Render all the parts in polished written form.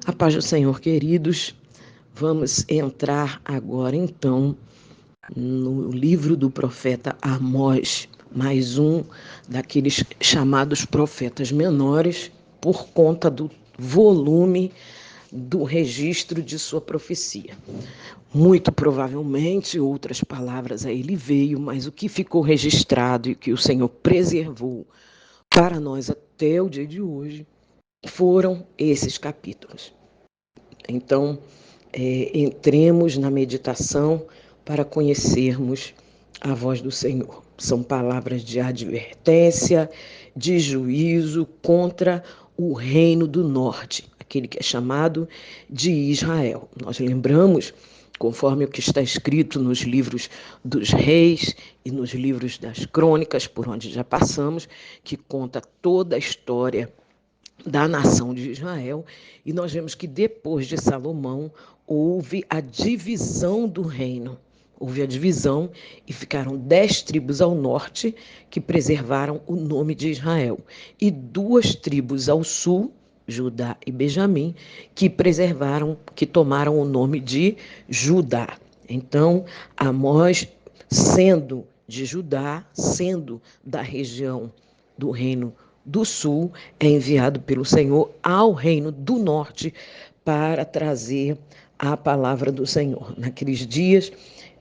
A paz do Senhor, queridos. Vamos entrar agora, então, no livro do profeta Amós, mais um daqueles chamados profetas menores, por conta do volume do registro de sua profecia. Muito provavelmente, outras palavras a ele veio, mas o que ficou registrado e que o Senhor preservou para nós até o dia de hoje foram esses capítulos. Então, entremos na meditação para conhecermos a voz do Senhor. São palavras de advertência, de juízo contra o reino do norte, aquele que é chamado de Israel. Nós lembramos, conforme o que está escrito nos livros dos reis e nos livros das crônicas, por onde já passamos, que conta toda a história da nação de Israel, e nós vemos que depois de Salomão houve a divisão do reino. Houve a divisão e ficaram 10 tribos ao norte que preservaram o nome de Israel e 2 tribos ao sul, Judá e Benjamim, que preservaram, que tomaram o nome de Judá. Então, Amós, sendo de Judá, sendo da região do reino do sul, é enviado pelo Senhor ao reino do norte para trazer a palavra do Senhor. Naqueles dias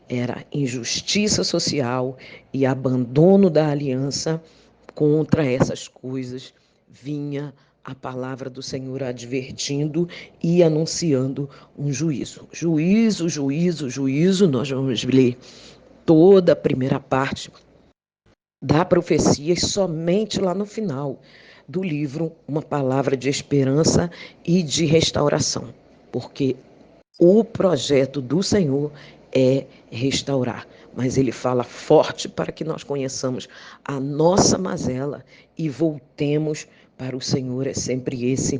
era injustiça social e abandono da aliança. Contra essas coisas vinha a palavra do Senhor advertindo e anunciando um juízo. Juízo, juízo, juízo. Nós vamos ler toda a primeira parte da profecia e somente lá no final do livro uma palavra de esperança e de restauração, porque o projeto do Senhor é restaurar, mas ele fala forte para que nós conheçamos a nossa mazela e voltemos para o Senhor. É sempre esse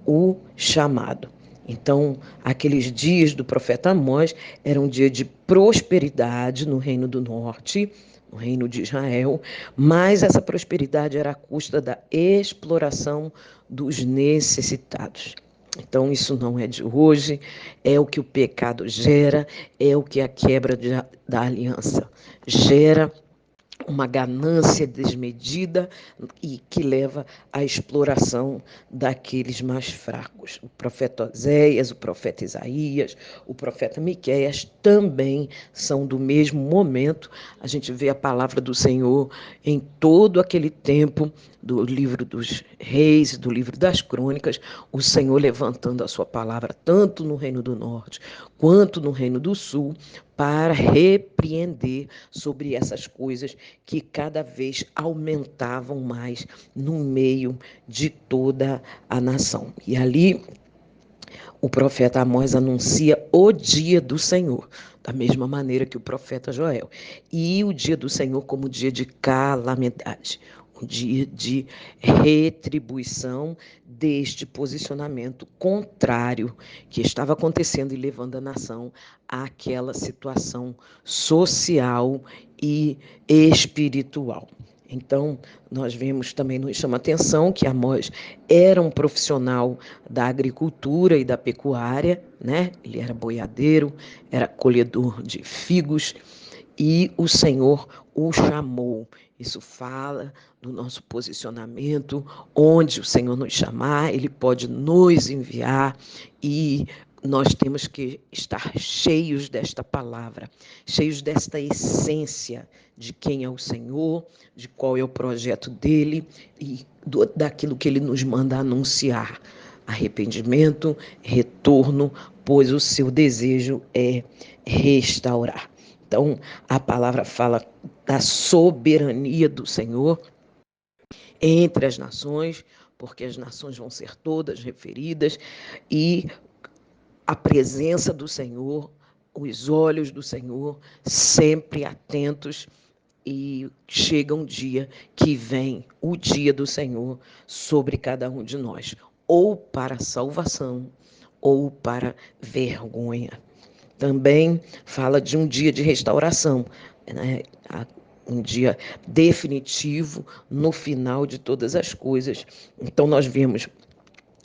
o chamado. Então, aqueles dias do profeta Amós eram um dia de prosperidade no reino do norte, no reino de Israel, mas essa prosperidade era à custa da exploração dos necessitados. Então, isso não é de hoje, é o que o pecado gera, é o que a quebra da aliança gera, uma ganância desmedida e que leva à exploração daqueles mais fracos. O profeta Oséias, o profeta Isaías, o profeta Miqueias também são do mesmo momento. A gente vê a palavra do Senhor em todo aquele tempo do livro dos reis, do livro das crônicas, o Senhor levantando a sua palavra tanto no reino do norte quanto no reino do sul para repreender sobre essas coisas que cada vez aumentavam mais no meio de toda a nação. E ali o profeta Amós anuncia o dia do Senhor, da mesma maneira que o profeta Joel. E o dia do Senhor como dia de calamidade, um dia de retribuição deste posicionamento contrário que estava acontecendo e levando a nação àquela situação social e espiritual. Então, nós vemos também, nos chama atenção que Amós era um profissional da agricultura e da pecuária, né? Ele era boiadeiro, era colhedor de figos e o Senhor o chamou. Isso fala do nosso posicionamento, onde o Senhor nos chamar, Ele pode nos enviar e nós temos que estar cheios desta palavra, cheios desta essência de quem é o Senhor, de qual é o projeto dele e daquilo que ele nos manda anunciar. Arrependimento, retorno, pois o seu desejo é restaurar. Então, a palavra fala da soberania do Senhor entre as nações, porque as nações vão ser todas referidas, e a presença do Senhor, os olhos do Senhor sempre atentos, e chega um dia que vem o dia do Senhor sobre cada um de nós, ou para salvação, ou para vergonha. Também fala de um dia de restauração, né? Um dia definitivo no final de todas as coisas. Então nós vemos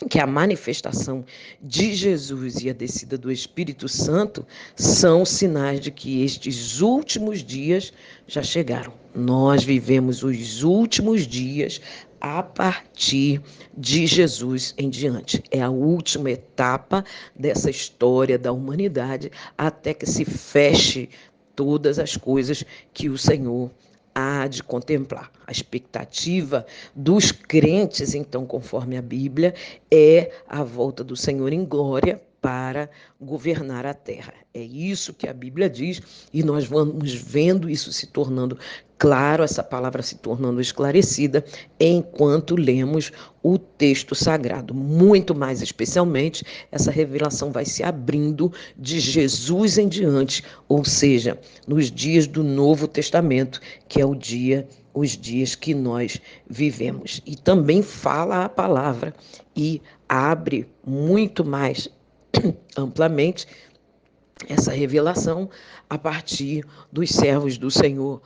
que a manifestação de Jesus e a descida do Espírito Santo são sinais de que estes últimos dias já chegaram. Nós vivemos os últimos dias a partir de Jesus em diante. É a última etapa dessa história da humanidade até que se feche todas as coisas que o Senhor há de contemplar. A expectativa dos crentes, então, conforme a Bíblia, é a volta do Senhor em glória para governar a terra. É isso que a Bíblia diz, e nós vamos vendo isso se tornando claro, essa palavra se tornando esclarecida, enquanto lemos o texto sagrado. Muito mais especialmente, essa revelação vai se abrindo de Jesus em diante, ou seja, nos dias do Novo Testamento, que é os dias que nós vivemos. E também fala a palavra e abre muito mais amplamente essa revelação a partir dos servos do Senhor,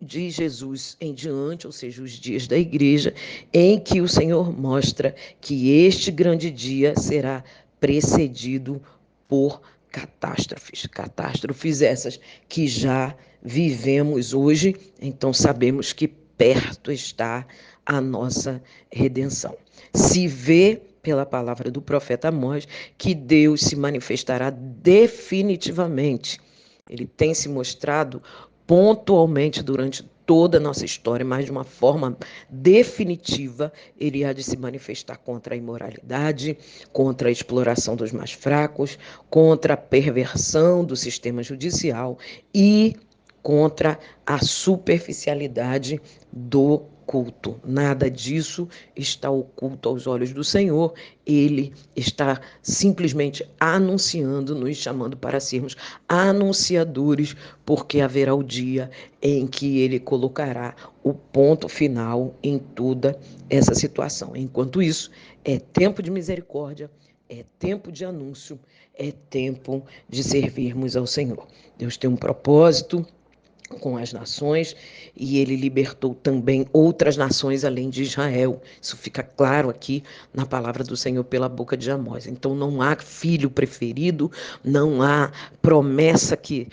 de Jesus em diante, ou seja, os dias da igreja, em que o Senhor mostra que este grande dia será precedido por catástrofes. Catástrofes essas que já vivemos hoje, então sabemos que perto está a nossa redenção. Se vê pela palavra do profeta Amós, que Deus se manifestará definitivamente. Ele tem se mostrado pontualmente durante toda a nossa história, mas de uma forma definitiva, ele há de se manifestar contra a imoralidade, contra a exploração dos mais fracos, contra a perversão do sistema judicial e contra a superficialidade do culto. Nada disso está oculto aos olhos do Senhor. Ele está simplesmente anunciando, nos chamando para sermos anunciadores, porque haverá o dia em que ele colocará o ponto final em toda essa situação. Enquanto isso, é tempo de misericórdia, é tempo de anúncio, é tempo de servirmos ao Senhor. Deus tem um propósito com as nações, e ele libertou também outras nações além de Israel. Isso fica claro aqui na palavra do Senhor pela boca de Amós. Então não há filho preferido, não há promessa que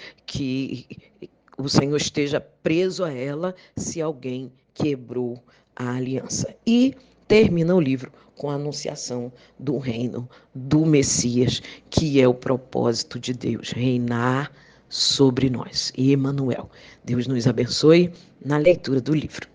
o Senhor esteja preso a ela se alguém quebrou a aliança. E termina o livro com a anunciação do reino do Messias, que é o propósito de Deus, reinar sobre nós. E Emanuel. Deus nos abençoe na leitura do livro.